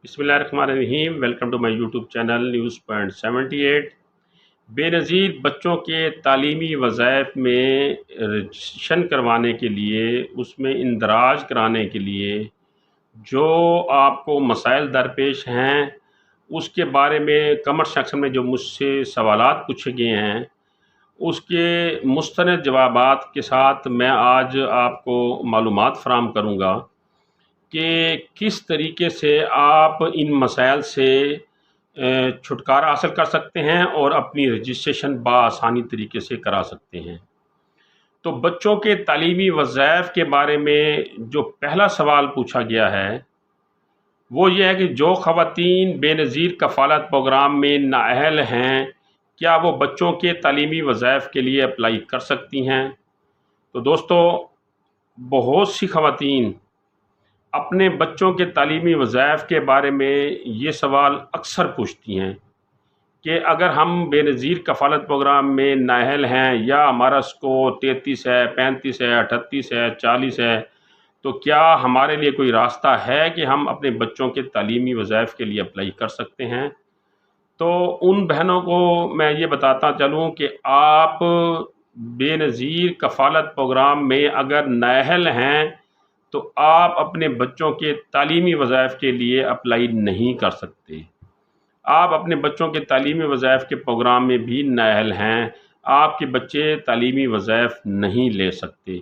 बिस्मिल्लाहिर्रहमानिर्रहीम। Welcome to my YouTube channel news point 78। Benazir बच्चों के तालीमी वज़ाइफ में रजिस्ट्रेशन करवाने के लिए, उसमें इंदराज कराने के लिए जो आपको मसाइल दरपेश हैं, उसके बारे में कमेंट सेक्शन में जो मुझसे सवालात पूछे गए हैं, उसके मुस्तनद जवाबात के साथ मैं आज आपको मालूमात फ़राहम करूँगा कि किस तरीके से आप इन मसाइल से छुटकारा हासिल कर सकते हैं और अपनी रजिस्ट्रेशन बआसानी तरीके से करा सकते हैं। तो बच्चों के तालीमी वज़ाइफ के बारे में जो पहला सवाल पूछा गया है, वो ये है कि जो ख़वातीन बेनज़ीर कफ़ालत प्रोग्राम में नाअहल हैं, क्या वो बच्चों के तालीमी वज़ाइफ के लिए अप्लाई कर सकती हैं? तो दोस्तों, बहुत सी ख़वातीन अपने बच्चों के तालीमी वज़ाइफ के बारे में ये सवाल अक्सर पूछती हैं कि अगर हम बेनज़ीर कफ़ालत प्रोग्राम में नाअहल हैं या हमारा स्कोर 33 है, 35 है, 38 है, 40 है, तो क्या हमारे लिए कोई रास्ता है कि हम अपने बच्चों के तालीमी वज़ाइफ के लिए अप्लाई कर सकते हैं? तो उन बहनों को मैं ये बताता चलूँ कि आप बेनज़ीर कफ़ालत प्रोग्राम में अगर नाअहल हैं, तो आप अपने बच्चों के तालीमी वज़ाइफ के लिए अप्लाई नहीं कर सकते। आप अपने बच्चों के तालीमी वज़ाइफ के प्रोग्राम में भी नाअहल हैं, आपके बच्चे तालीमी वज़ाइफ नहीं ले सकते।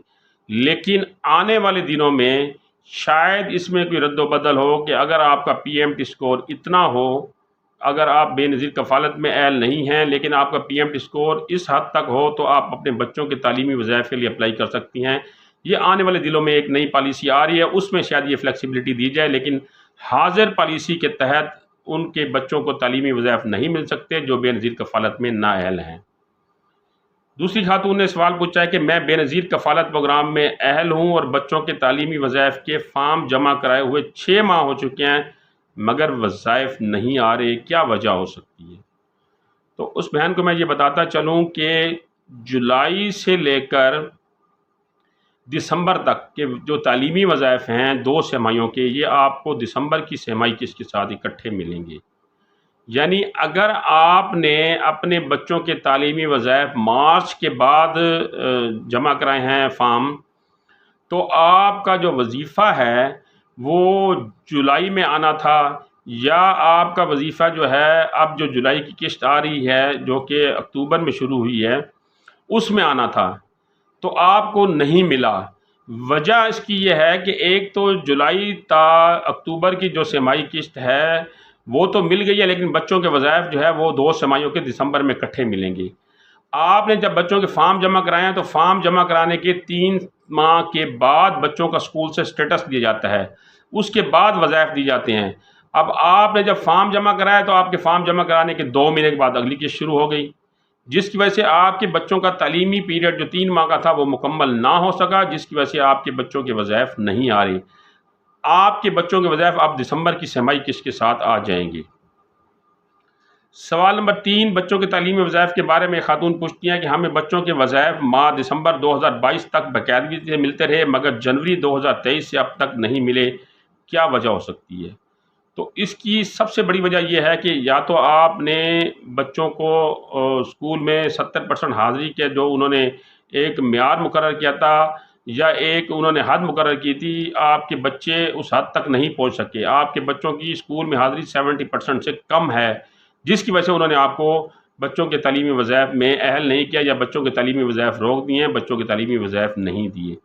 लेकिन आने वाले दिनों में शायद इसमें कोई रद्द-ओ-बदल हो कि अगर आपका पीएमटी स्कोर इतना हो, अगर आप बेनज़ीर कफ़ालत में अहल नहीं हैं लेकिन आपका पीएमटी स्कोर इस हद तक हो, तो आप अपने बच्चों के तालीमी वज़ाइफ के लिए अप्लाई कर सकती हैं। ये आने वाले दिनों में एक नई पॉलिसी आ रही है, उसमें शायद ये फ्लेक्सिबिलिटी दी जाए, लेकिन हाज़िर पॉलिसी के तहत उनके बच्चों को तालीमी वज़ाइफ नहीं मिल सकते जो बेनज़ीर कफ़ालत में नाअहल हैं। दूसरी खातून ने सवाल पूछा है कि मैं बेनज़ीर कफ़ालत प्रोग्राम में अहल हूँ और बच्चों के तालीमी वज़ाइफ के फ़ार्म जमा कराए हुए 6 माह हो चुके हैं, मगर वज़ाइफ नहीं आ रहे, क्या वजह हो सकती है? तो उस बहन को मैं ये बताता चलूँ कि जुलाई से लेकर दिसंबर तक के जो तालीमी वज़ाइफ हैं 2 छमाहियों के, ये आपको दिसंबर की छमाही किस्त के साथ इकट्ठे मिलेंगे। यानी अगर आपने अपने बच्चों के तालीमी वज़ाइफ मार्च के बाद जमा कराए हैं फ़ार्म, तो आपका जो वजीफ़ा है वो जुलाई में आना था, या आपका वजीफ़ा जो है अब जो जुलाई की किस्त आ रही है जो कि अक्टूबर में शुरू हुई है, उसमें आना था, तो आपको नहीं मिला। वजह इसकी ये है कि एक तो जुलाई ता अक्टूबर की जो छमाही किस्त है वो तो मिल गई है, लेकिन बच्चों के वज़ाइफ जो है वो 2 छमाहियों के दिसंबर में इकट्ठे मिलेंगे। आपने जब बच्चों के फ़ार्म जमा कराए हैं, तो फ़ार्म जमा कराने के 3 माह के बाद बच्चों का स्कूल से स्टेटस दिया जाता है, उसके बाद वज़ाइफ दी जाते हैं। अब आपने जब फ़ार्म जमा कराया, तो आपके फ़ार्म जमा कराने के 2 महीने के बाद अगली किस्त शुरू हो गई, जिसकी वजह से आपके बच्चों का तालीमी पीरियड जो 3 माह का था वो मुकम्मल ना हो सका, जिसकी वजह से आपके बच्चों के वज़ाइफ नहीं आ रही। आपके बच्चों के वज़ाइफ आप दिसंबर की छमाही किस्त के साथ आ जाएंगे। सवाल नंबर 3, बच्चों के तालीमी वज़ाइफ के बारे में खातून पूछती हैं कि हमें बच्चों के वज़ाइफ माह दिसंबर 2022 तक बाकायदगी से मिलते रहे, मगर जनवरी 2023 से अब तक नहीं मिले, क्या वजह हो सकती है? तो इसकी सबसे बड़ी वजह यह है कि या तो आपने बच्चों को स्कूल में 70% हाज़िरी के जो उन्होंने एक मियार मुकर्रर किया था, या एक उन्होंने हद मुकर्रर की थी, आपके बच्चे उस हद तक नहीं पहुंच सके। आपके बच्चों की स्कूल में हाज़िरी 70% से कम है, जिसकी वजह से उन्होंने आपको बच्चों के तालीमी वज़ाइफ में अहल नहीं किया, या बच्चों के तालीमी वज़ाइफ रोक दिए हैं, बच्चों के तालीमी वज़ाइफ नहीं दिए।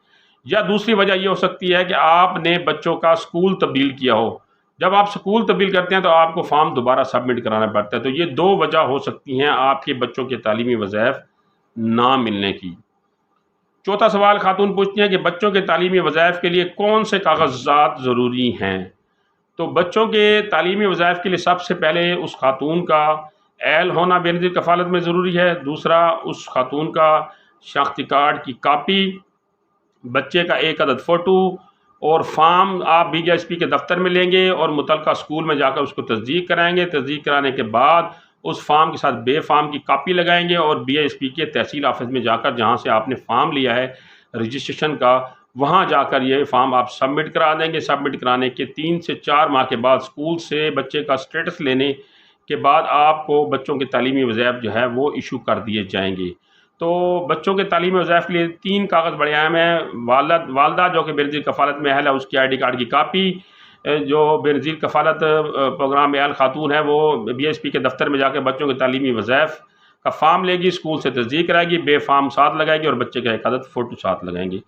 या दूसरी वजह यह हो सकती है कि आपने बच्चों का स्कूल तब्दील किया हो। जब आप स्कूल तब्दील करते हैं तो आपको फ़ार्म दोबारा सबमिट कराना पड़ता है। तो ये 2 वजह हो सकती हैं आपके बच्चों के तालीमी वज़ाइफ ना मिलने की। चौथा सवाल खातून पूछती हैं कि बच्चों के तालीमी वज़ाइफ के लिए कौन से कागज़ात ज़रूरी हैं? तो बच्चों के तालीमी वज़ाइफ के लिए सबसे पहले उस खातून का अहल होना बेनज़ीर कफ़ालत में ज़रूरी है। दूसरा, उस खातून का शनाख्ती कार्ड की कापी, बच्चे का 1 अदद फ़ोटो, और फ़ार्म आप BJSP के दफ्तर में लेंगे और मुतलका स्कूल में जाकर उसको तस्दीक कराएंगे। तस्दीक कराने के बाद उस फ़ार्म के साथ बे फ़ार्म की कापी लगाएंगे और BJSP के तहसील ऑफिस में जाकर जहां से आपने फ़ार्म लिया है रजिस्ट्रेशन का, وہاں جا کر یہ فارم آپ سبمٹ کرا دیں گے. سبمٹ کرانے کے 3 سے 4 ماہ کے بعد اسکول سے بچے کا اسٹیٹس لینے کے بعد آپ کو بچوں کے تعلیمی وظائف جو ہے وہ ایشو کر دیے جائیں گے. تو بچوں کے تعلیمی وظائف کے لیے 3 کاغذ بڑے اہم ہیں. والدہ جو کہ بے نظیر کفالت میں اہل ہے اس کی آئی ڈی کارڈ کی کاپی. جو بے نظیر کفالت پروگرام میں اہل خاتون ہے وہ بی ایس پی کے دفتر میں جا کے بچوں کے تعلیمی وظائف کا فارم لے گی, اسکول سے تصدیق کرائے گی, بے فارم ساتھ لگائے گی اور بچے کا ایک عدد فوٹو ساتھ لگائیں گے.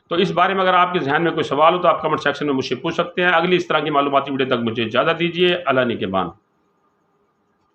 تو اس بارے میں اگر آپ کے ذہن میں کوئی سوال ہو تو آپ کمنٹ سیکشن میں مجھ سے پوچھ سکتے ہیں. اگلی اس طرح کی معلوماتی ویڈیو تک مجھے اجازت دیجیے. اللہ نگہبان.